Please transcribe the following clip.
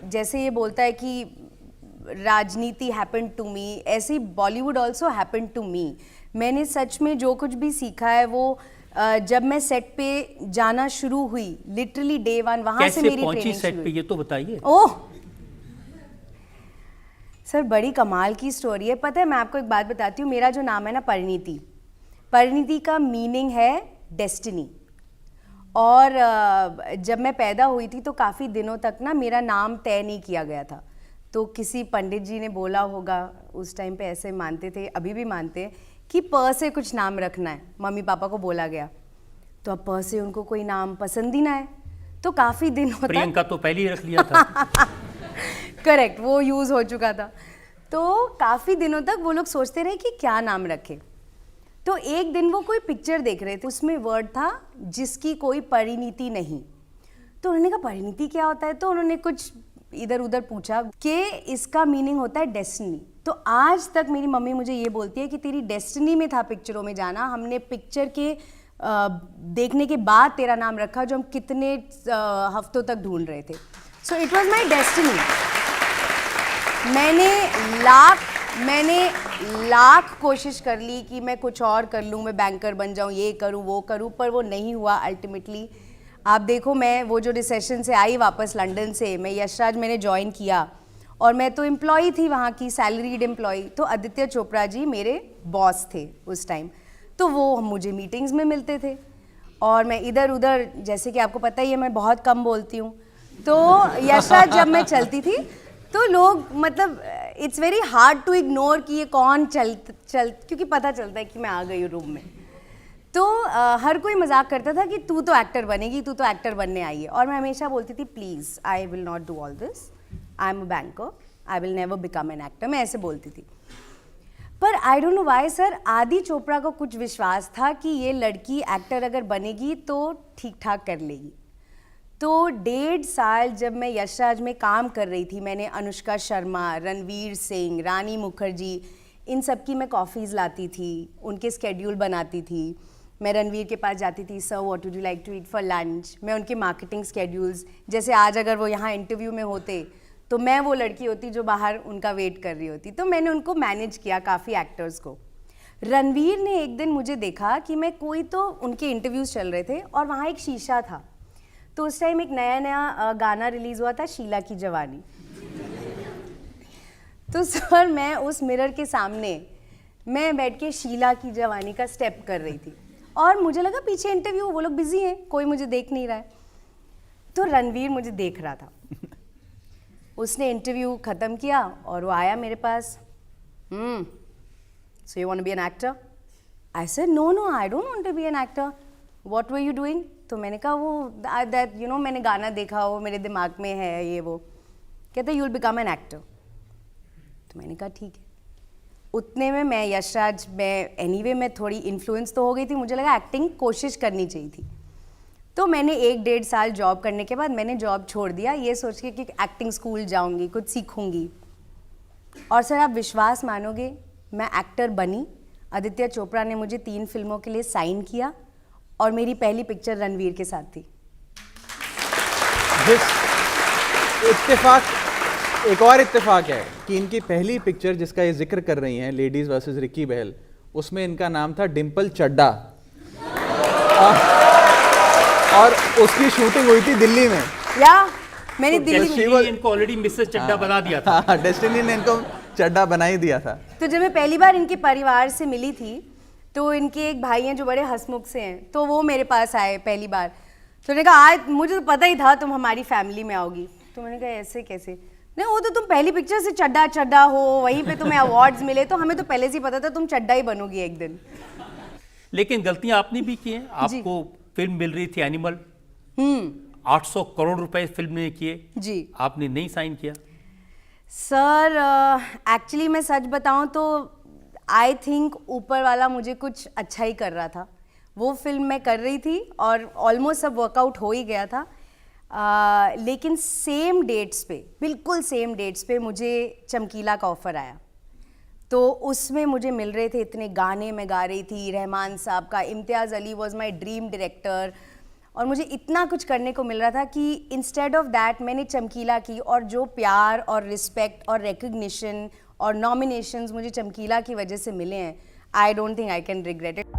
जैसे ये बोलता है कि राजनीति हैपेंड टू मी, ऐसे ही Bollywood also happened to me. मैंने सच में जो कुछ भी सीखा है वो जब मैं सेट पे जाना शुरू हुई, लिटरली डे वन, वहाँ से मेरी ट्रेनिंग सेट पे ये तो बताइए। ओह सर, बड़ी कमाल की स्टोरी है। पता है, मैं आपको एक बात बताती हूँ। मेरा जो नाम है ना परिणीति, परिणीति का मीनिंग है डेस्टिनी। और जब मैं पैदा हुई थी तो काफ़ी दिनों तक ना मेरा नाम तय नहीं किया गया था। तो किसी पंडित जी ने बोला होगा, उस टाइम पे ऐसे मानते थे, अभी भी मानते हैं, कि प से कुछ नाम रखना है। मम्मी पापा को बोला गया, तो अब प से उनको कोई नाम पसंद ही ना है, तो काफ़ी दिनों तक प्रियंका तो पहले ही रख लिया था। करेक्ट, वो यूज़ हो चुका था। तो काफ़ी दिनों तक वो लोग सोचते रहे कि क्या नाम रखें। तो एक दिन वो कोई पिक्चर देख रहे थे, उसमें वर्ड था जिसकी कोई परिणीति नहीं। तो उन्होंने कहा परिणीति क्या होता है, तो उन्होंने कुछ इधर उधर पूछा कि इसका मीनिंग होता है डेस्टिनी। तो आज तक मेरी मम्मी मुझे ये बोलती है कि तेरी डेस्टिनी में था पिक्चरों में जाना, हमने पिक्चर के देखने के बाद तेरा नाम रखा, जो हम कितने हफ्तों तक ढूंढ रहे थे। So it was my destiny. मैंने लाख कोशिश कर ली कि मैं कुछ और कर लूँ, मैं बैंकर बन जाऊँ, ये करूँ वो करूँ, पर वो नहीं हुआ अल्टीमेटली। आप देखो, मैं वो जो रिसेशन से आई वापस लंदन से, मैं यशराज मैंने ज्वाइन किया और मैं तो एम्प्लॉई थी वहाँ की, सैलरीड एम्प्लॉई। तो आदित्य चोपड़ा जी मेरे बॉस थे उस टाइम, तो वो मुझे मीटिंग्स में मिलते थे और मैं इधर उधर, जैसे कि आपको पता ही है मैं बहुत कम बोलती हूँ, तो यशराज जब मैं चलती थी तो लोग, मतलब it's very hard to ignore कि ये कौन चल क्योंकि पता चलता है कि मैं आ गई हूँ रूम में। तो हर कोई मजाक करता था कि तू तो एक्टर बनेगी, तू तो एक्टर बनने आई है। और मैं हमेशा बोलती थी please I will not do all this, I am a banker, I will never become an actor, मैं ऐसे बोलती थी। पर I don't know why sir, आदि चोपड़ा को कुछ विश्वास था कि ये लड़की एक्टर अगर बनेगी तो ठीक ठाक कर लेगी। तो 1.5 साल जब मैं यशराज में काम कर रही थी, मैंने अनुष्का शर्मा, रणवीर सिंह, रानी मुखर्जी, इन सब की मैं कॉफ़ीज़ लाती थी, उनके स्केड्यूल बनाती थी। मैं रणवीर के पास जाती थी, sir what would you like to eat for lunch. मैं उनके मार्केटिंग स्केड्यूल्स, जैसे आज अगर वो यहाँ इंटरव्यू में होते तो मैं वो लड़की होती जो बाहर उनका वेट कर रही होती। तो मैंने उनको मैनेज किया काफ़ी एक्टर्स को। रणवीर ने एक दिन मुझे देखा कि मैं कोई, तो उनके इंटरव्यूज़ चल रहे थे और वहाँ एक शीशा था। तो उस टाइम एक नया गाना रिलीज़ हुआ था, शीला की जवानी। तो सर मैं उस मिरर के सामने मैं बैठ के शीला की जवानी का स्टेप कर रही थी और मुझे लगा पीछे इंटरव्यू, वो लोग बिजी हैं, कोई मुझे देख नहीं रहा है। तो रणवीर मुझे देख रहा था, उसने इंटरव्यू ख़त्म किया और वो आया मेरे पास, so you want to be an actor? I said no I don't want to be an actor, what were you doing? तो मैंने कहा वो दैट यू नो मैंने गाना देखा, वो मेरे दिमाग में है ये वो। कहते you will become an actor. तो मैंने कहा ठीक है। उतने में मैं यशराज, मैं एनीवे मैं थोड़ी इन्फ्लुएंस तो हो गई थी, मुझे लगा एक्टिंग कोशिश करनी चाहिए थी। तो मैंने 1.5 साल जॉब करने के बाद मैंने जॉब छोड़ दिया, ये सोच के कि एक्टिंग स्कूल जाऊंगी, कुछ सीखूंगी। और सर आप विश्वास मानोगे, मैं एक्टर बनी। आदित्य चोपड़ा ने मुझे 3 फिल्मों के लिए साइन किया और मेरी पहली पिक्चर रणवीर के साथ थी। एक और इत्तेफाक है कि इनकी पहली पिक्चर जिसका ये जिक्र कर रही हैं, लेडीज वर्सेस रिकी बहल, उसमें इनका नाम था डिम्पल चड्डा और उसकी शूटिंग हुई थी दिल्ली में। या मैंने दिल्ली में इनको ऑलरेडी मिसेस चड्डा बना दिया था। डेस्टिनी ने इनको चड्डा बना ही दिया था। तो जब मैं पहली बार इनके परिवार से मिली थी तो इनके एक भाई हैं जो बड़े हंसमुख से हैं, तो वो मेरे पास आए पहली बार। तो उन्होंने कहा आज मुझे तो पता ही था तुम हमारी फैमिली में आओगी। तो मैंने कहा ऐसे कैसे? नहीं वो तो तुम पहली पिक्चर से चड्डा हो, वहीं पे तुम्हें अवार्ड्स मिले, तो हमें तो पहले से ही पता था तुम चड्डा ही बनोगी एक दिन। लेकिन गलतियां आपने भी की हैं। आपको फिल्म मिल रही थी एनिमल, 800 करोड़ रुपए फिल्म ने किए जी, आपने नहीं साइन किया। सर एक्चुअली मैं सच बताऊं तो आई थिंक ऊपर वाला मुझे कुछ अच्छा ही कर रहा था। वो फिल्म मैं कर रही थी और ऑलमोस्ट सब वर्कआउट हो ही गया था। लेकिन सेम डेट्स पे, बिल्कुल सेम डेट्स पे मुझे चमकीला का ऑफ़र आया। तो उसमें मुझे मिल रहे थे इतने गाने मैं गा रही थी, रहमान साहब का, Imtiaz Ali was my dream director, और मुझे इतना कुछ करने को मिल रहा था कि इंस्टेड ऑफ दैट मैंने चमकीला की, और जो प्यार और रिस्पेक्ट और रिकग्निशन और नॉमिनेशंस मुझे चमकीला की वजह से मिले हैं, I don't think I can regret it.